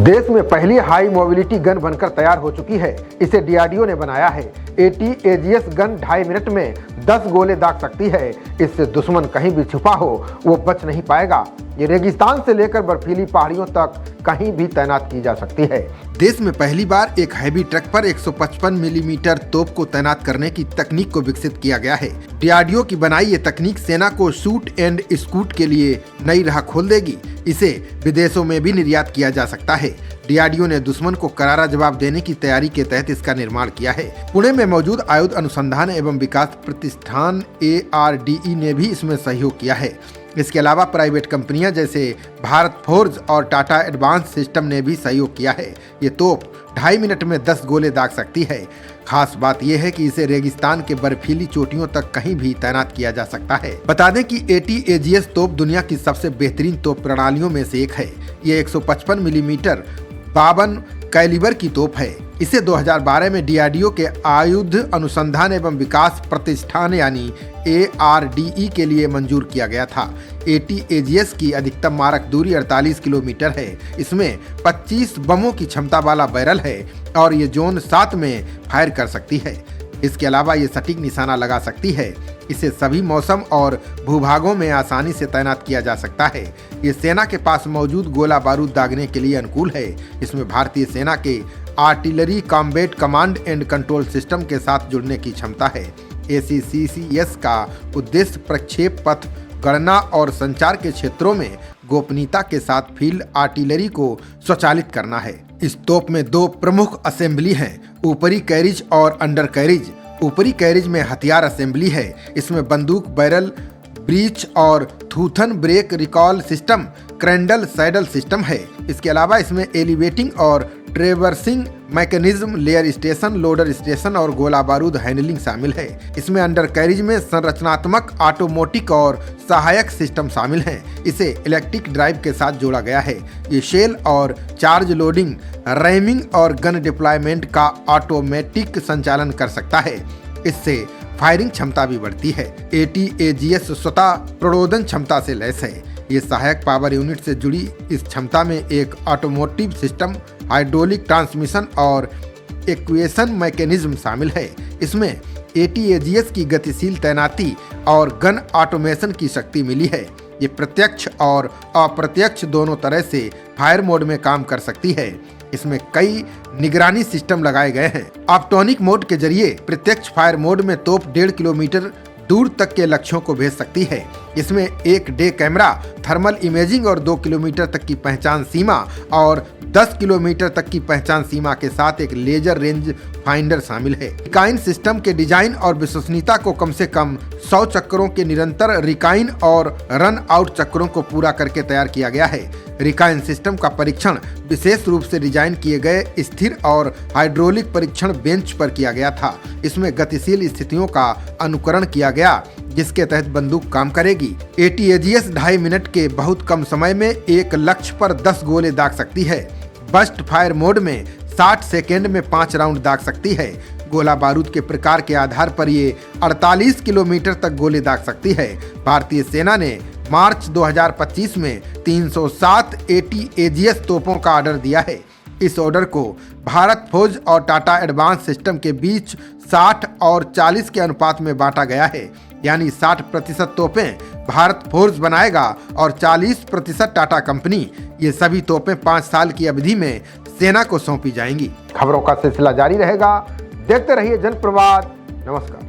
देश में पहली हाई मोबिलिटी गन बनकर तैयार हो चुकी है। इसे डीआरडीओ ने बनाया है। AT-AGS गन 2.5 मिनट में 10 गोले दाग सकती है। इससे दुश्मन कहीं भी छुपा हो वो बच नहीं पाएगा। ये रेगिस्तान से लेकर बर्फीली पहाड़ियों तक कहीं भी तैनात की जा सकती है। देश में पहली बार एक हैवी ट्रक पर 155 मिलीमीटर तोप को तैनात करने की तकनीक को विकसित किया गया है। डीआरडीओ की बनाई ये तकनीक सेना को शूट एंड स्कूट के लिए नई राह खोल देगी। इसे विदेशों में भी निर्यात किया जा सकता है। डीआरडीओ ने दुश्मन को करारा जवाब देने की तैयारी के तहत इसका निर्माण किया है। पुणे में मौजूद आयुध अनुसंधान एवं विकास प्रतिष्ठान ARDE ने भी इसमें सहयोग किया है। इसके अलावा प्राइवेट कंपनियां जैसे भारत फोर्ज और टाटा एडवांस सिस्टम ने भी सहयोग किया है। ये तोप 2.5 मिनट में 10 गोले दाग सकती है। खास बात यह है कि इसे रेगिस्तान के बर्फीली चोटियों तक कहीं भी तैनात किया जा सकता है। बता दें कि AT-AGS तोप दुनिया की सबसे बेहतरीन तोप प्रणालियों में से एक है। ये 155 मिलीमीटर 52 कैलिबर की तोप है। इसे 2012 में डीआरडीओ के आयुध अनुसंधान एवं विकास प्रतिष्ठान यानी ARDE के लिए मंजूर किया गया था। AT-AGS की अधिकतम मारक दूरी 48 किलोमीटर है। इसमें 25 बमों की क्षमता वाला बैरल है और ये जोन 7 में फायर कर सकती है। इसके अलावा ये सटीक निशाना लगा सकती है। इसे सभी मौसम और भूभागों में आसानी से तैनात किया जा सकता है। ये सेना के पास मौजूद गोला बारूद दागने के लिए अनुकूल है। इसमें भारतीय सेना के artillery combat command and control system के साथ जुड़ने की क्षमता है। ACCCS का उद्देश्य प्रक्षेप पथ गणना और संचार के क्षेत्रों में गोपनीयता के साथ फील्ड आर्टिलरी को स्वचालित करना है। इस तोप में 2 प्रमुख असेंबली हैं, ऊपरी कैरिज और अंडर कैरिज। ऊपरी कैरिज में हथियार असेंबली है। इसमें बंदूक बैरल, ब्रीच और थूथन brake recoil system, cradle saddle system है। इसके अलावा इसमें एलिवेटिंग और traversing mechanism, layer station, loader station और गोला बारूद हैंडलिंग शामिल है। इसमें अंडर कैरिज में संरचनात्मक ऑटोमेटिक और सहायक सिस्टम शामिल हैं। इसे इलेक्ट्रिक ड्राइव के साथ जोड़ा गया है। ये शेल और चार्ज लोडिंग, रैमिंग और गन डिप्लॉयमेंट का ऑटोमेटिक संचालन कर सकता है। इससे फायरिंग क्षमता भी बढ़ती है। AT-AGS स्वतः प्रणोदन क्षमता से लैस है। ये सहायक पावर यूनिट से जुड़ी इस क्षमता में एक ऑटोमोटिव सिस्टम, हाइड्रोलिक ट्रांसमिशन और एक्वेशन मैकेनिज्म शामिल है। इसमें AT-AGS की गतिशील तैनाती और गन ऑटोमेशन की शक्ति मिली है। ये प्रत्यक्ष और अप्रत्यक्ष दोनों तरह से फायर मोड में काम कर सकती है। इसमें कई निगरानी सिस्टम लगाए गए हैं। ऑप्टोनिक मोड के जरिए प्रत्यक्ष फायर मोड में तोप 1.5 किलोमीटर दूर तक के लक्ष्यों को भेज सकती है। इसमें एक डे कैमरा, थर्मल इमेजिंग और 2 किलोमीटर तक की पहचान सीमा और 10 किलोमीटर तक की पहचान सीमा के साथ एक लेजर रेंज फाइंडर शामिल है। रिकाइन सिस्टम के डिजाइन और विश्वसनीयता को कम से कम 100 चक्करों के निरंतर रिकाइन और रन आउट चक्रों को पूरा करके तैयार किया गया है। रिकाइन सिस्टम का परीक्षण विशेष रूप से डिजाइन किए गए स्थिर और हाइड्रोलिक परीक्षण बेंच पर किया गया था। इसमें गतिशील स्थितियों का अनुकरण किया गया जिसके तहत बंदूक काम करेगी। AT-AGS 2.5 मिनट के बहुत कम समय में एक लक्ष्य पर 10 गोले दाग सकती है। बस्ट फायर मोड में 60 सेकेंड में 5 राउंड दाग सकती है। गोला बारूद के प्रकार के आधार पर ये 48 किलोमीटर तक गोले दाग सकती है। भारतीय सेना ने मार्च 2025 में 307 AT-AGS तोपों का ऑर्डर दिया है। इस ऑर्डर को भारत फौज और टाटा एडवांस सिस्टम के बीच 60 और 40 के अनुपात में बांटा गया है। यानी 60% तोपें भारत फोर्स बनाएगा और 40% टाटा कंपनी। ये सभी तोपें 5 साल की अवधि में सेना को सौंपी जाएंगी। खबरों का सिलसिला जारी रहेगा। देखते रहिए जनप्रवाद। नमस्कार।